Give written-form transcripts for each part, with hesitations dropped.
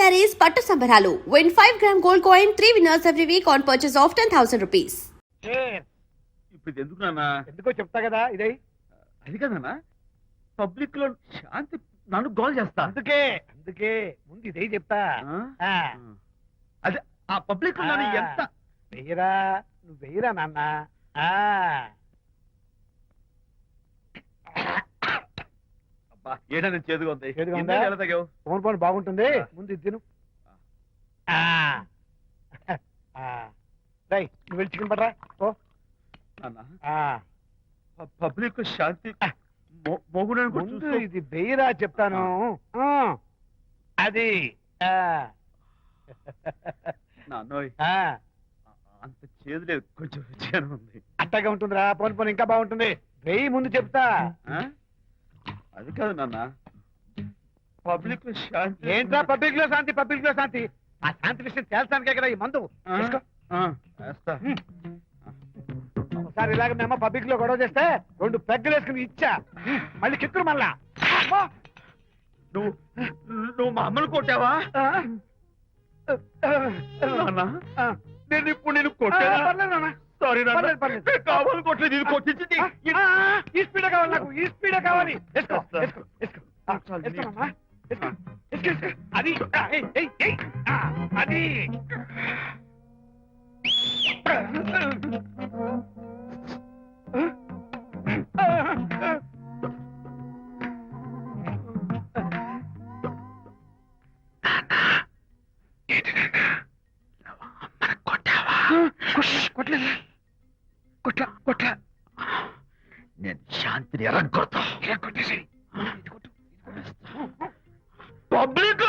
sarees పట్టు సంబరాలు. Win 5-gram gold coin, 3 winners every week on purchase of 10,000 rupees. ఇప్పుడు ఎందుకు నాన్న? ఎందుకో చెప్తా కదా ఇదే. అది కదన్నా, పబ్లిక్ లో శాంతి నన్ను గోల్ చేస్తా. అందుకే ముందు ఇదే చెప్తా. అదే ఆ పబ్లిక్ లో నన్ను ఎంత వెయ్యరా, నువ్వు వెయ్యరా నాన్న. ఏడా నేను చేదుగా ఉంది. చేదుగా ఉందా? ఎలా తగ్గావు? ఫోన్ ఫోన్ బాగుంటుంది, ముందు ఇది తిను. రై నువ్వు వెళ్ళి చికెన్ పట్టరా. ఓ పబ్లిక్ శాంతి మొగుడు ముందు ఇది వెయ్యరా చెప్తాను. అది నాన్నోయ్ అంత చేదు లేదు, కొంచెం రుచిగానే ఉంది. అట్టగా ఉంటుందిరా, పోను పోను ఇంకా బాగుంటుంది. వెయ్యి ముందు చెప్తా. అది కాదు నాన్న, పబ్లిక్ లో శాంతి. ఏంట్రా పబ్లిక్ లో శాంతి? పబ్లిక్ లో శాంతి ఆ శాంతి విషయం తేల్చడానికే కదా ఈ మందు. ఒకసారి ఇలాగ మేము పబ్లిక్ లో గొడవ చేస్తే 2 పెగ్గలు వేసుకుని ఇచ్చా, మళ్ళీ చిక్కురు మళ్ళా. నువ్వు మా అమ్మను కొట్టావా? నేను ఇప్పుడు నేను కొట్టాను. సారీ కావాలి, కొట్టలేదు. ఇది కొట్టించింది. ఈ స్పీడ్ కావాలి నాకు, ఈ స్పీడ్ కావాలి. అది అది నేను శాంతిని ఎరగొట్టేసి పబ్లిక్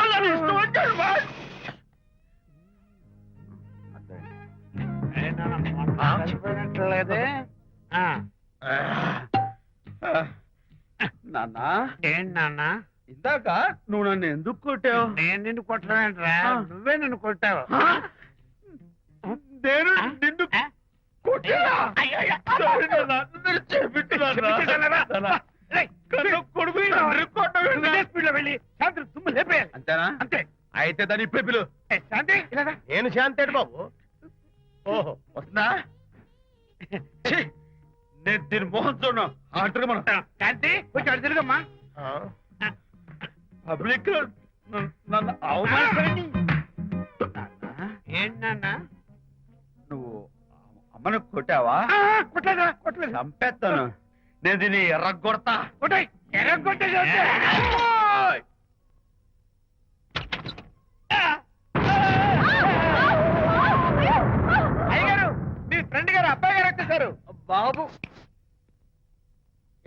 లేదే. నాన్న ఏంటి నాన్న? ఇందాక నువ్వు నన్ను ఎందుకు కొట్టావు? నేను నిన్ను కొట్టలేదురా, నువ్వే నన్ను కొట్టావు. నేను నిన్ను అంతేనా? అంతే. అయితే దాని ఇప్పుడే పిలు. శాంతి నేను శాంతి బాబు. ఓహో వస్తుందా? నేను దీని మోహన్ చూడను. అంటారు మనం. శాంతి కొంచెం అటు తిరుగమ్మా. పబ్లిక్ నన్ను అవమానించండి. ఏంటన్నా నువ్వు అమ్మను కొట్టావా? కొట్టలేదా? కొట్టలేదు. చంపేస్తాను నేను, దీన్ని ఎర్రగొడతా. కొట్టాయి, ఎర్రగొట్టే. అయ్యగారు, మీ ఫ్రెండ్ గారు అబ్బాయి గారు వచ్చేసారు. బాబు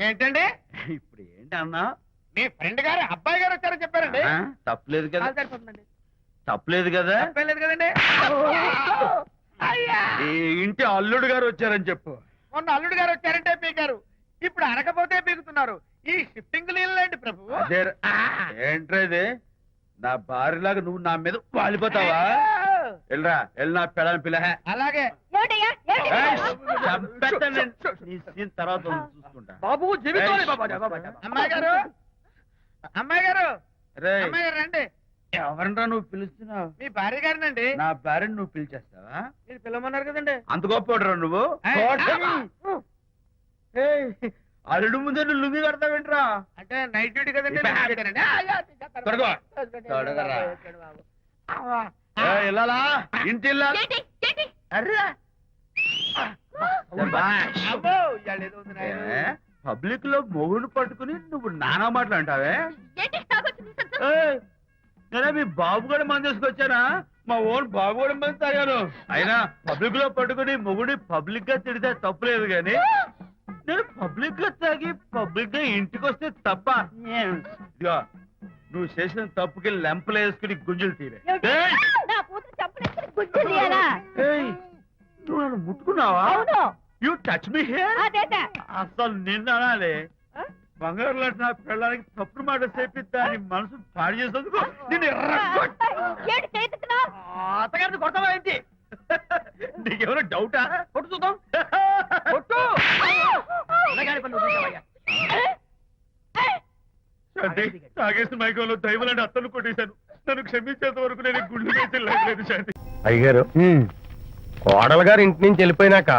ఏంటండి ఇప్పుడు ఏంటన్నా? మీ ఫ్రెండ్ గారు అబ్బాయి గారు వచ్చారని చెప్పారండి. తప్పలేదు కదా? సరిపోతుందండి. తప్పలేదు కదా? తప్పలేదు కదండి. ఈ ఇంటి అల్లుడు గారు వచ్చారని చెప్పు. మొన్న అల్లుడు గారు వచ్చారంటే పీకారు, ఇప్పుడు అనకపోతే పీకుతున్నారు. ఈ షిఫ్టింగ్ లేదండి ప్రభు. అదే ఏంట్రా ఇది? నా భార్యలాగా నువ్వు నా మీద వాలిపోతావా? వెళ్ళరా, వెళ్ళి నా పెళ్ళని పిల్ల. అలాగే తర్వాత చూసుకుంటా. బాబు జీవితం. అమ్మాయి గారు, అమ్మాయి గారు, రే అమ్మాయి గారు రండి. ఎవరంటా నువ్వు పిలుస్తున్నావు? మీ భార్య గారినండి. నా భార్యను నువ్వు పిలిచేస్తావా? మీరు పిలవమన్నారు కదండి. అంత గొప్ప నువ్వు? అల్లుడు ముందే నువ్వు లుంగి కడతావేంట్రా? అంటే నైట్ డ్యూటీ కదండి. వెళ్ళాలా? ఇంటి పబ్లిక్ లో మొగుడు పట్టుకుని నువ్వు నానా మాటలు అంటావే? నేనే మీ బాబు కూడా మంది తీసుకొచ్చానా? మా ఓన్ బాబు కూడా మంది తాగాను. అయినా పబ్లిక్ లో పట్టుకుని మొగుడి పబ్లిక్ గా తిడితే తప్పులేదు గాని, నేను పబ్లిక్ గా తాగి పబ్లిక్ గా ఇంటికి వస్తే తప్ప. ఇదిగో నువ్వు చేసిన తప్పుకి లెంపలు వేసుకుని గుంజులు తీరే. నువ్వు నన్ను ముట్టుకున్నావా? You touch me here. అసలు నిన్న అనాలి. బంగారు లాంటి నా పిల్లలకి తప్పుడు మాట చెప్పిద్దా అని మనసు పాడు చేసేందుకు అత్తగారిని కొడతావా ఏంటి? నీకేమైనా డౌటా? కొట్టు చూద్దాం. కొట్టు. తాగేసిన మైకంలో దైవలాంటి అత్తలు కొట్టేశాను. నన్ను క్షమించేంత వరకు నేను గుళ్ళు వేసి లేదు శాంతి. అయ్యగారు కోడలు గారు ఇంటి నుంచి వెళ్ళిపోయినాక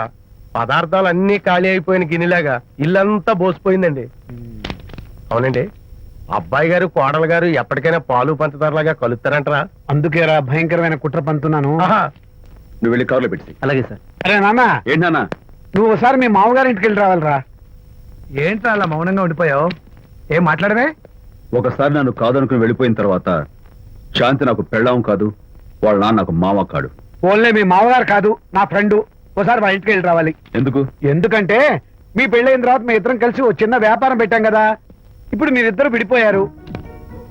పదార్థాలు అన్ని ఖాళీ అయిపోయిన గిన్నెలాగా ఇల్లంతా బోసిపోయిందండి. అవునండి, అబ్బాయి గారు కోడలు గారు ఎప్పటికైనా పాలు పంచదారలాగా కలుస్తారంటరా? అందుకేరా భయంకరమైన కుట్ర పంతున్నాను. నువ్వు వెళ్ళి కారులో పెట్టి. అలాగే సార్. అరే నాన్న, ఏంటన్నా? నువ్వు ఒకసారి మీ మామగారి ఇంటికి వెళ్ళి రావాలిరా. ఏంట్రా అలా మౌనంగా ఉండిపోయావు? ఏం మాట్లాడమే? ఒకసారి నన్ను కాదనుకుని వెళ్ళిపోయిన తర్వాత శాంతి నాకు పెళ్ళాం కాదు, వాళ్ళ నాన్న నాకు మామ కాడు. ఓన్లే మీ మామగారు కాదు, నా ఫ్రెండ్. ఒకసారి మా ఇంటికి వెళ్ళి రావాలి. ఎందుకు? ఎందుకంటే మీ పెళ్ళైన తర్వాత మీ ఇద్దరం కలిసి ఓ చిన్న వ్యాపారం పెట్టాం కదా. ఇప్పుడు మీరిద్దరు విడిపోయారు,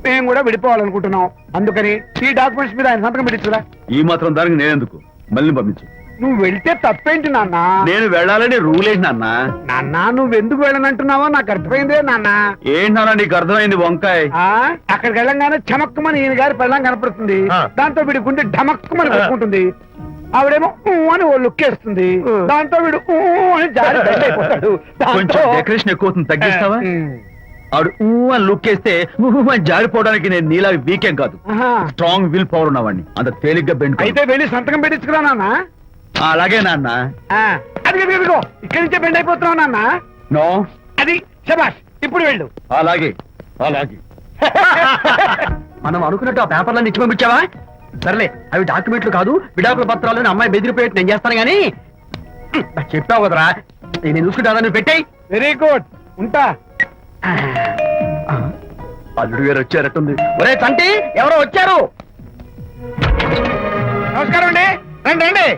మేము కూడా విడిపోవాలనుకుంటున్నాం. అందుకని ఈ డాక్యుమెంట్స్ మీద ఆయన సంతకం పెట్టించురా. ఈ మాత్రం దానికి నేనెందుకు? మళ్ళీ పంపించు. నువ్వు వెళ్తే తప్పేంటి నాన్న? నేను వెళ్ళాలని రూల్ ఏంటి నాన్న? నాన్న, నువ్వు ఎందుకు వెళ్ళనంటున్నావో నాకు అర్థమైందే నాన్న. ఏంటన్నా నీకు అర్థమైంది వంకాయ్? అక్కడికి వెళ్ళంగానే చమక్కుమని ఈయన గారి పెళ్ళం కనపడుతుంది. దాంతో వీడి గుండె ఢమక్కుమని కొట్టుకుంటుంది. ఆవిడేమో ఊ అని ఓ లుక్ వేస్తుంది. దాంతో వీడు ఊ అని జారి బెడ్ అయిపోతాడు. కొంచెం డెకరేషన్ ఎక్కువ అవుతుంది, తగ్గిస్తావా? ఆవిడ ఊ అని లుక్ వేస్తే అని జారిపోవడానికి నేను నీలా వీకేం కాదు, స్ట్రాంగ్ విల్ పవర్ ఉన్నవాడిని. అంత తేలిగ్గా బెండ్ అయితే వెళ్ళి సంతకం పెట్టించుకురా నాన్న. అలాగే నాన్న. అది ఇదిగో ఇక్కడి నుంచే బెండ్ అయిపోతున్నావు నాన్న. నో, అది శబాష్, ఇప్పుడు వెళ్ళు. అలాగే అలాగే. మనం అనుకున్నట్టు ఆ పేపర్లను ఇచ్చి పంపించావా? సర్లే, అవి డాక్యుమెంట్లు కాదు, విడాకుల పత్రాలు. అమ్మాయి బెదిరిపోయేట్టు నేను చేస్తాను గానీ చెప్పావు కదరా, నేను చూసుకుంటా. నువ్వు పెట్టాయి. వెరీ గుడ్, ఉంటా. అల్లుడు గారు వచ్చారట్టుంది. ఒరే తంటి, ఎవరో వచ్చారు. నమస్కారం అండి. రండి రండి.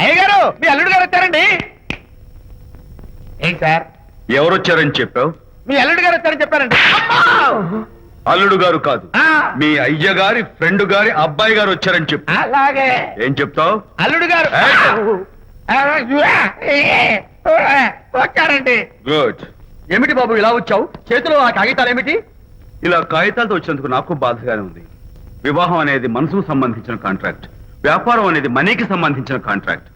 అయ్య గారు, మీ అల్లుడు గారు వచ్చారండి. ఏంటి సార్? ఎవరు వచ్చారని చెప్పావు? మీ అల్లుడు గారు వచ్చారని చెప్పారండి. అల్లుడు గారు కాదు, మీ అయ్య గారి ఫ్రెండ్ గారి అబ్బాయి గారు వచ్చారని చెప్పు. అలాగే. ఏం చెప్తావు? అల్లుడు గారు వచ్చారండి. గుడ్. ఏమిటి బాబు ఇలా వచ్చావు? చేతిలో ఆ కాగితాలు ఏమిటి? ఇలా కాగితాలతో వచ్చినందుకు నాకు బాధగానే ఉంది. వివాహం అనేది మనసుకు సంబంధించిన కాంట్రాక్ట్, వ్యాపారం అనేది మనీకి సంబంధించిన కాంట్రాక్ట్.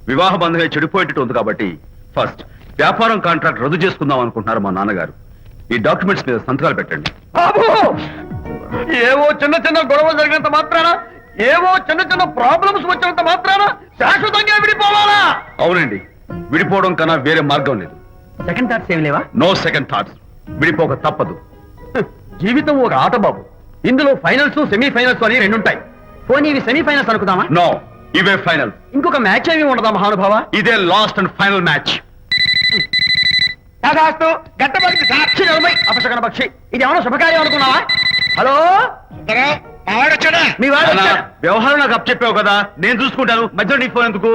వివాహ బంధంగా చెడిపోయేటట్టు ఉంది కాబట్టి ఫస్ట్ వ్యాపారం కాంట్రాక్ట్ రద్దు చేసుకుందాం అనుకుంటున్నారు మా నాన్నగారు. ఈ డాక్యుమెంట్స్ మీద సంతకాలు పెట్టండి. బాబు, ఏవో చిన్న చిన్న గొడవలు జరిగినంత మాత్రాన, ఏవో చిన్న చిన్న ప్రాబ్లమ్స్ వచ్చినంత మాత్రాన శాశ్వతంగా విడిపోవాలా? అవునండి, విడిపోవడం కన్నా వేరే మార్గం లేదు. సెకండ్ థాట్స్ ఏమి లేవా? No second thoughts. విడిపోక తప్పదు. జీవితం ఒక ఆట బాబు, ఇందులో ఫైనల్స్ సెమీఫైనల్స్ అని రెండుంటాయి. పోనీ ఇవి సెమీఫైనల్స్ అనుకుందామా? నో, ఇవే ఫైనల్. ఇంకొక మ్యాచ్ ఏమి ఉండదా మహానుభావ? ఇదే లాస్ట్ అండ్ ఫైనల్ మ్యాచ్. గట్టబడి సాక్షి నిలబై అపశకన పక్షి, ఇది ఏమైనా శుభకార్యం అనుకున్నావా? హలో, మీ వాడు అన్నా, వచ్చాడా? వ్యవహారం నాకు అప్ చెప్పావు కదా, నేను చూసుకుంటాను. మధ్యలో నీకు ఫోన్ ఎందుకు?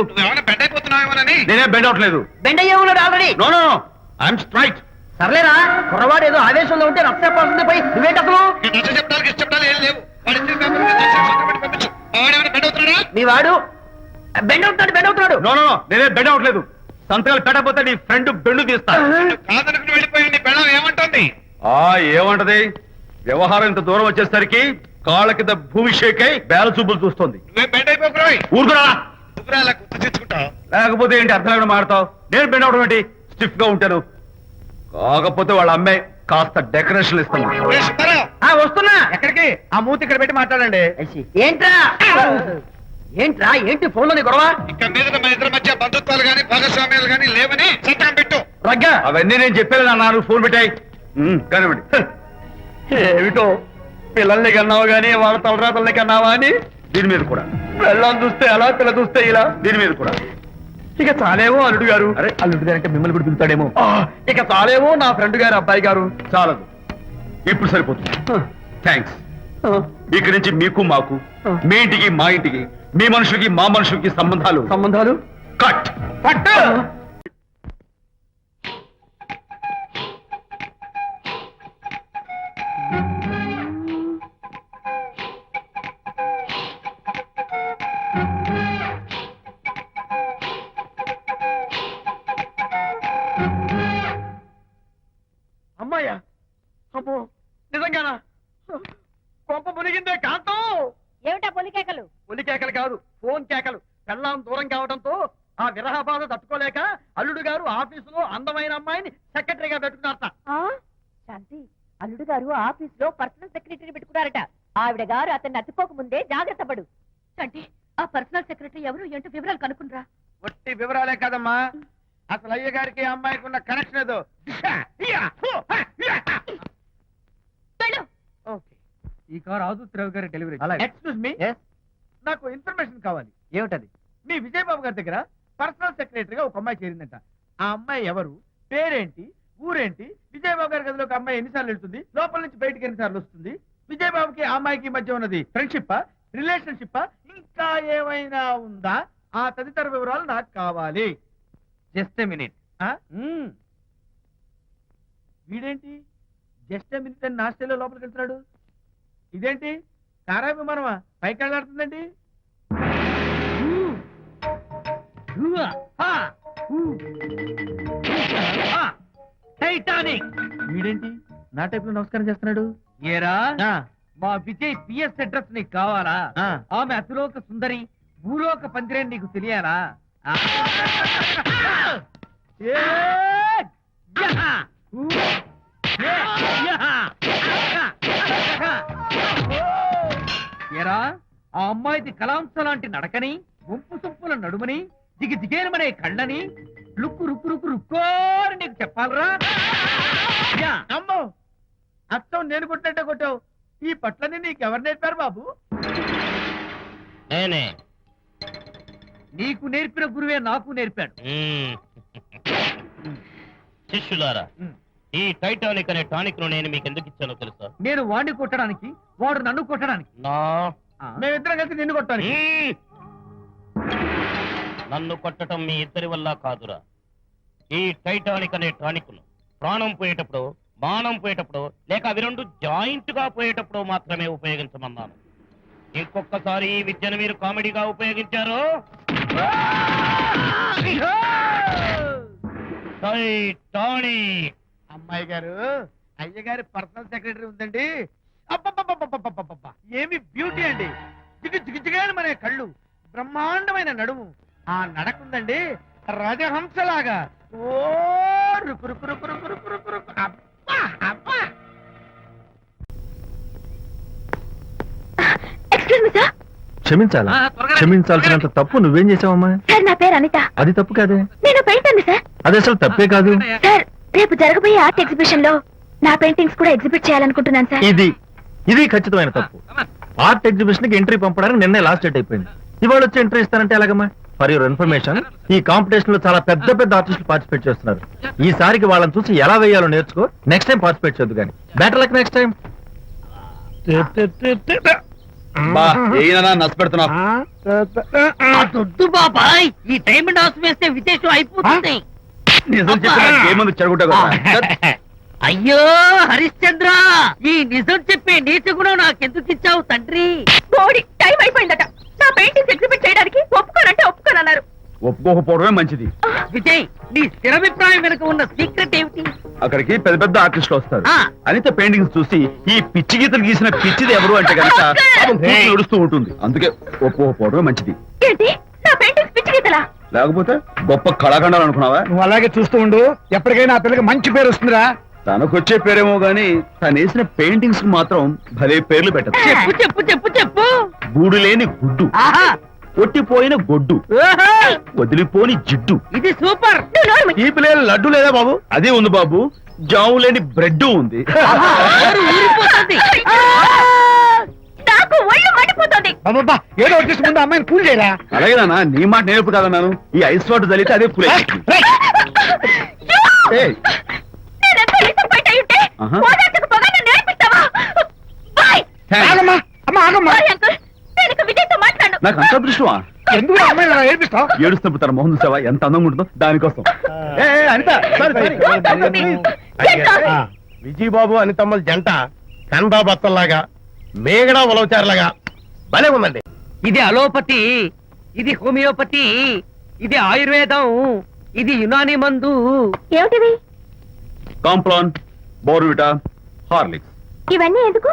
బెడ్ అయిపోతున్నావేమోనని. నేనే బెండ్ అవట్లేదు. బెండ్ అయ్యే ఉన్నాడు already. No no, I'm straight. సర్లేరా, కుర్రవాడు ఏదో ఆవేశంలో ఉంటే రక్త చెప్పాల్సింది పోయి నువ్వేంటి అసలు? ఏం లేవు. మీ వాడు బెండ్ అవుతున్నాడు. నో నో నో, నేనే బెండ్ అవట్లేదు. సంతకాలు పెట్టకపోతే నీ ఫ్రెండ్ బెండు తీస్తా. కాదనుకుని వెళ్ళిపోయింది. పెళ్ళం ఏమంటుంది? ఏమంటది? వ్యవహారం ఇంత దూరం వచ్చేసరికి కాళ్ళ కింద భూమి షేక్ అయి బేల చూపులు చూస్తుంది. నువ్వే బెడ్ అయిపోకురాయి. ఊరుకురా. అలా గుర్తు తెచ్చుకుంటావు. లేకపోతే ఏంటి అర్థం లేకుండా మాడతావు? నేను బెండ్ అవడం ఏంటి? స్టిఫ్ గా ఉంటాను. కాకపోతే వాళ్ళ అమ్మాయి కాస్త డెకరేషన్ ఇస్తాను. వస్తున్నా. ఎక్కడికి? ఆ మూతి ఇక్కడ పెట్టి మాట్లాడండి. ఏంట్రా ఏంటి ఫోన్ లోని గొడవ? ఇక్కడ మీద మన ఇద్దరి మధ్య బంధుత్వాలు గాని భాగస్వామ్యాలు గాని లేవని సంతకం పెట్టు. రగ్గా అవన్నీ నేను చెప్పాను అన్నారు. ఫోన్ పెట్టాయి కానివ్వండి. ఏమిటో పిల్లల్ని కన్నావు గానీ వాళ్ళ తలరాతల్ని కన్నావా అని. దీని మీద కూడా పిల్లల్ని చూస్తే అలా, పిల్ల చూస్తే ఇలా. దీని మీద కూడా ఇక చాలేమో అల్లుడు గారు. అరే, అల్లుడు గారు అంటే మిమ్మల్ని కూడా పిలుతాడేమో. ఇక చాలేమో నా ఫ్రెండ్ గారు అబ్బాయి గారు. చాలదు, ఇప్పుడు సరిపోతుంది. థ్యాంక్స్. ఇక్కడి నుంచి మీకు మాకు, మీ ఇంటికి మా ఇంటికి, మీ మనుషులకి మా మనుషులకి సంబంధాలు కట్. పట్టు. అమ్మాయ్యా, అమ్మో నిజంగానా? కొంప మునిగిందే కాంతం. ఏమిటా పొలికేకలు? ఒలి కేకలు కాదు, ఫోన్ కేకలు. పెళ్ళాం దూరం కావడంతో ఆ విరహ బాధ తట్టుకోలేక అల్లుడు గారు ఆఫీసులో అందమైన అమ్మాయిని సెక్రటరీగా పెట్టుకున్నారట. శాంతి, అల్లుడు గారు ఆఫీస్ లో పర్సనల్ సెక్రటరీ పెట్టుకున్నారట. ఆవిడ గారు అతన్ని అతుక్కోక ముందే జాగ్రత్త పడు. అంటే ఆ పర్సనల్ సెక్రటరీ ఎవరు ఏంటో వివరాలు కనుక్కుండ్రా. ఒట్టి వివరాలే కదమ్మా, అసలు అయ్య గారికి అమ్మాయికి ఉన్న కనెక్షన్ ఏదో. వెళ్ళు. ఓకే, ఈ కార్ ఆదుత్రావు గారి డెలివరీ. ఎక్స్క్యూజ్ మీ, నాకు ఇన్ఫర్మేషన్ కావాలి. ఏమిటది? మీ విజయబాబు గారి దగ్గర పర్సనల్ సెక్రటరీగా ఒక అమ్మాయి చేరిందంట. ఆ అమ్మాయి ఎవరు, పేరేంటి, ఊరేంటి, విజయబాబు గారి గదిలోకి అమ్మాయి ఎన్నిసార్లు వెళ్తుంది, లోపల నుంచి బయటికి ఎన్నిసార్లు వస్తుంది, విజయబాబుకి ఆ అమ్మాయికి మధ్య ఉన్నది ఫ్రెండ్షిప్, రిలేషన్షిప్, ఇంకా ఏమైనా ఉందా? ఆ తదితర వివరాలు నాకు కావాలి. Just a minute. వీడేంటి జస్ట్ ఏ మినిట్ అని నాస్టేలో లోపలికి వెళ్తున్నాడు? ఇదేంటి కారా విమానమా పైకి వెళ్ళాడుతుందండి? టైటానిక్. వీడేంటి నా టైప్ లో నమస్కారం చేస్తున్నాడు? ఏరా మా విజయ్ పిఎస్ అడ్రస్ నీకు కావాలా? ఆమె అతిలోక సుందరి, భూలోక పందిరేని నీకు తెలియాలా? ఏరా ఆ అమ్మాయిది కలాంస లాంటి నడకని, వంపు సొంపుల నడుమని, దిగి దిగేలమనే కళ్ళని, లుక్కు రుక్కు రుక్కు రుక్కోని నీకు చెప్పాలరా? అమ్మో, అత్తం నేను కొట్టినట్టే కొట్టావు. ఈ పట్లని నీకెవరు నేర్పారు బాబు? నేనే. నీకు నేర్పిన గురువే నాకు నేర్పాడు. శిష్యులారా, ఈ టైటానిక్ అనే టానిక్ ను నేను మీకు ఎందుకు ఇచ్చానో తెలుసా? నేను వాడిని కొట్టడానికి, వాడు నన్ను కొట్టడానికి. నా మేమిద్దరం కలిసి నిన్ను కొట్టాను. నన్ను కొట్టడం మీ ఇద్దరి వల్ల కాదురా. ఈ టైటానిక్ అనే టానిక్ ను ప్రాణం పోయేటప్పుడు, మానం పోయేటప్పుడు, లేక అవి రెండు జాయింట్ గా పోయేటప్పుడు మాత్రమే ఉపయోగించమన్నాను. ఇంకొకసారి ఈ విద్యను మీరు కామెడీగా ఉపయోగించారు, టైటానిక్. అమ్మాయి గారు, అయ్య గారి పర్సనల్ సెక్రటరీ ఉందండి. అబ్బబ్బబ్బబ్బబ్బబ్బబ్బ, ఏమి బ్యూటీ అండి! జిగు జిగు జిగాని మన కళ్ళు, బ్రహ్మాండమైన నడుము, ఆ నడకుందండి రాజహంసలాగా. ఓ రుకు రుకు రుకు రుకు రుకు రుకు రుకు. అబ్బా అబ్బా. Excuse me sir. క్షమించాలా? క్షమించాల్సినంత తప్పు నువ్వేం చేసావమ్మా? సార్ నా పేరు అనిత. అది తప్పు కాదే. నేను పెయింటర్ సార్. అది అసలు తప్పే కాదు. సార్ రేపు జరగబోయే ఆర్ట్ ఎగ్జిబిషన్ లో నా పెయింటింగ్స్ కూడా ఎగ్జిబిట్ చేయాలనుకుంటున్నాను సార్. ఇది ఖచ్చితమైన తప్పు. ఆర్ట్ ఎగ్జిబిషన్ కి ఎంట్రీ పంపడానికి నిన్నే లాస్ట్ డేట్ అయిపోయింది. ఇవాళ వచ్చి ఎంట్రీ ఇస్తానంటే ఎలాగమ్మా? ఫర్ యువర్ ఇన్ఫర్మేషన్, ఈ కాంపిటీషన్ లో చాలా పెద్ద పెద్ద ఆర్టిస్టులు పార్టిసిపేట్ చేస్తున్నారు. ఈసారికి వాళ్ళని చూసి ఎలా వేయాలో నేర్చుకో. నెక్స్ట్ టైం పార్టిసిపేట్ చేయొద్దు కానీ. Better luck next time. దొడ్డు బాబాయ్, ఈ డైమండ్ హౌస్ వేస్తే విశేషం అయిపోతుంది. నిజం చెప్పిన అయ్యో హరిశ్చంద్ర, ఈ నిజం చెప్పే నీచ గుణం నాకెందుకు ఇచ్చావు తండ్రి? బోడి టైం అయిపోయిందట. నా పెయింటింగ్స్ ఎగ్జిబిట్ చేయడానికి ఒప్పుకోనంటే ఒప్పుకోనన్నారు. ఒప్పుకోకపోవడమే మంచిది. విజయ్, నీ స్థిరాభిప్రాయం వెనుక ఉన్న సీక్రెట్ ఏమిటి? అక్కడికి పెద్ద పెద్ద ఆర్టిస్టులు వస్తారు. ఆ. అనిత పెయింటింగ్స్ చూసి ఈ పిచ్చి గీతలు గీసిన పిచ్చిది ఎవరు అంటే కనుక నడుస్తూ ఉంటుంది. అందుకే ఒప్పుకోకపోవడమే మంచిది. ఏంటి నా పెయింటింగ్స్ పిచ్చి గీతలా? లేకపోతే గొప్ప కళాఖండాలు అనుకున్నావా? నువ్వు అలాగే చూస్తూ ఉండు, ఎప్పటికైనా ఆ పిల్లకి మంచి పేరు వస్తుందిరా. తనకొచ్చే పేరేమో గాని తను వేసిన పెయింటింగ్స్ మాత్రం భలే పేర్లు పెట్టదు. చెప్పు చెప్పు చెప్పు చెప్పు. గూడు లేని గుడ్డు, ఆహా, కొట్టిపోయిన గొడ్డు, ఓహో, వదిలిపోని జిడ్డు. ఇది సూపర్. ఈ పిల్లల లడ్డు లేదా బాబు? అదే ఉంది బాబు. జాము లేని బ్రెడ్ ఉంది. ఆహా, నోరు ఊరిపోతుంది. నాకు ఒళ్ళు మండిపోతుంది. అబ్బబ్బా, ఏదో వచ్చేసి ముందు అమ్మాయిని పూజ చేయరా. అలాగే నాన్న, నీ మాట నేర్పు కదన్నాను. ఈ ఐస్ వాటర్ చదివితే అదే పూలే. నేనెంత disappoint అయి ఉంటే ఆహా. ఓదార్చకు పోగా నన్ను నేర్పిస్తావా? బాయ్. ఆగమ్మా, అమ్మ ఆగమ్మా. సారీ అంకుల్, నేను ఇక విజయ్తో మాట్లాడను. నాకు అంత దృష్టమా? ఎందుకు ఆ అమ్మాయిని అలా ఏడిపిస్తావు? ఏడుస్తున్నప్పుడు తన మొహం చూసావా ఎంత అందంగా ఉంటుందో? దానికోసం. అనిత, విజయబాబు అనితమ్మల జంట కందా బత్తల్లాగా, మేగడా ఉలవచారులాగా భలే ఉందండి. ఇది అలోపతి, ఇది హోమియోపతి, ఇది ఆయుర్వేదం, ఇది యునాని మందు. ఏమిటివి? Complan, Bournvita, Horlicks. ఇవన్నీ ఎందుకు?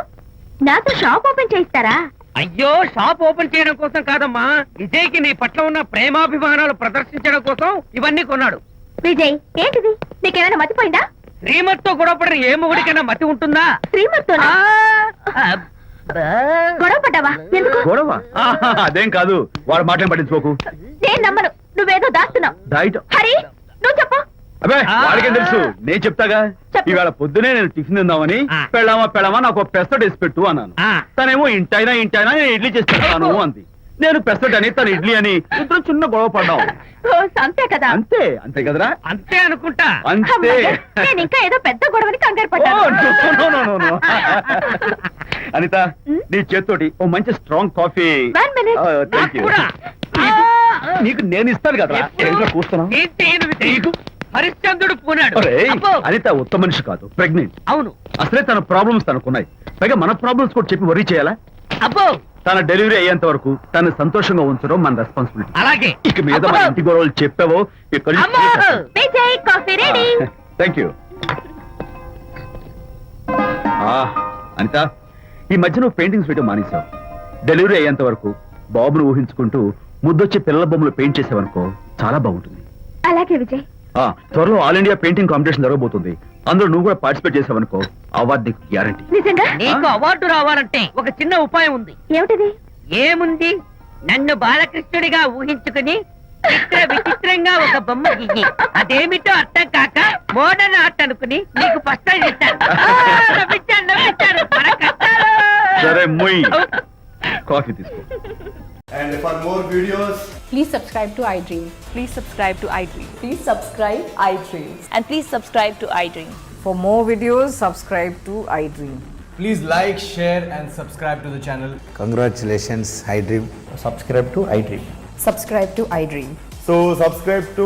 నాతో షాప్ ఓపెన్ చేయిస్తారా? అయ్యో, షాప్ ఓపెన్ చేయడం కోసం కాదమ్మా, విజయ్కి నీ పట్ల ఉన్న ప్రేమాభిమానాలు ప్రదర్శించడం కోసం ఇవన్నీ కొన్నాడు. విజయ్, ఏంటిది? నీకేమైనా మతిపోయిందా? శ్రీమతితో గొడవపడిన ఏ మొగుడికైనా మతి ఉంటుందా? శ్రీమతితో ఆ, గొడవ పడ్డావా ఎందుకు గొడవ అదేం కాదు, వాడు మాటలు పట్టించుకోకు. నేను నమ్మను, నువ్వేదో దాస్తున్నావు. డైట్ హరి నువ్వు చెప్పు. అబ్బే వాడికేం తెలుసు, నేను చెప్తాగా. చెప్పు. ఈవేళ పొద్దునే నేను టిఫిన్ తిందామని పెళ్ళామా నాకు ఒక పెసరట్ వేసి పెట్టు అన్నాను. తనేమో ఇంటైనా నేను ఇడ్లీ చేసి పెడతాను అంది. నేను పెసరట్ అని తను ఇడ్లీ అని ఇద్దరు చిన్న గొడవ పడ్డాం. అంతే కదా. అంతే కదరా. అంతే అనుకుంటా. అంతే. అమ్మయ్య, నేను ఇంకా ఏదో పెద్ద గొడవని కంగారు ఓ, పడ్డాను. no. అనిత, నీ చేత్తోటి ఓ మంచి strong coffee. 1 minute. Thank you. నీకు నేను ఇస్తాను కదా. ఏంటో కూస్తున్నావు? ఏంటి నువ్వు నీకు హరిశ్చంద్రుడు పూనాడు. ఒరేయ్, అబ్బో. అనిత ఉత్తమ మనిషి కాదు, ప్రెగ్నెంట్. అవును. అసలే తన ప్రాబ్లమ్స్ తనకున్నాయి, పైగా మన ప్రాబ్లమ్స్ కూడా చెప్పి వరీ చేయాలా? అబ్బో తన డెలివరీ అయ్యేంత వరకు తను సంతోషంగా ఉంచడం మన రెస్పాన్సిబిలిటీ. అలాగే. ఇక మీద మన అబ్బో. ఇంటి గొడవలు చెప్పావో ఇక్కడ అమ్మో. Vijay coffee ready. Thank you. Anitha, ఈ మధ్య నువ్వు పెయింటింగ్స్ వేయడం మానేశావు. డెలివరీ అయ్యేంత వరకు బాబును ఊహించుకుంటూ ముద్దొచ్చి పిల్లల బొమ్మలు పెయింట్ చేసావనుకో చాలా బాగుంటుంది. అలాగే విజయ్. త్వరలో ఆల్ ఇండియా పెయింటింగ్ కాంపిటీషన్ జరగబోతుంది. అందులో నువ్వు కూడా పార్టిసిపేట్ చేసావనుకో అవార్డు నీకు గ్యారంటీ. నిజంగా? నీకు అవార్డు రావాలంటే ఒక చిన్న ఉపాయం ఉంది. ఏమిటిది? ఏముంది, నన్ను బాలకృష్ణుడిగా ఊహించుకుని విచిత్రంగా ఒక బొమ్మ గీయి. అదేమిటో అర్థం కాక మోడర్న్ ఆర్ట్ అనుకుని నీకు ఫస్ట్ ప్రైజ్ ఇస్తాను. నవ్వించాను. మన కష్టాలు. సరే మొయ్, కాఫీ తీసుకో. And for more videos, Please subscribe to iDream. Please subscribe to iDream. Please subscribe iDream. And please subscribe to iDream. For more videos, subscribe to iDream. please like, share and subscribe to the channel. Congratulations iDream. Subscribe to iDream. Subscribe to iDream. So subscribe to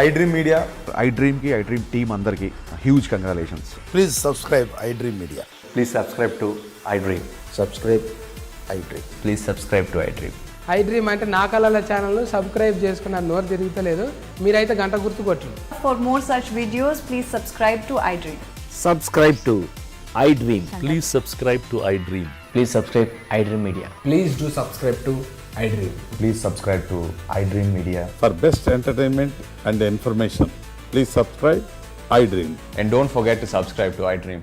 iDream Media. iDream కి iDream team అందరికి huge congratulations. Please subscribe iDream Media. Please subscribe to iDream. Subscribe iDream. Please subscribe to iDream. iDream అంటే నా కళల ఛానల్ను subscribe చేసుకున్న నోరు తిరుగుతలేదు. మీరైతే గంట గుర్తు కొట్టండి. For more such videos, please subscribe to iDream. Subscribe to iDream. Please subscribe to iDream. Please subscribe iDream media. Please do subscribe to iDream. Please subscribe to iDream media. For best entertainment and information, please subscribe iDream. And don't forget to subscribe to iDream.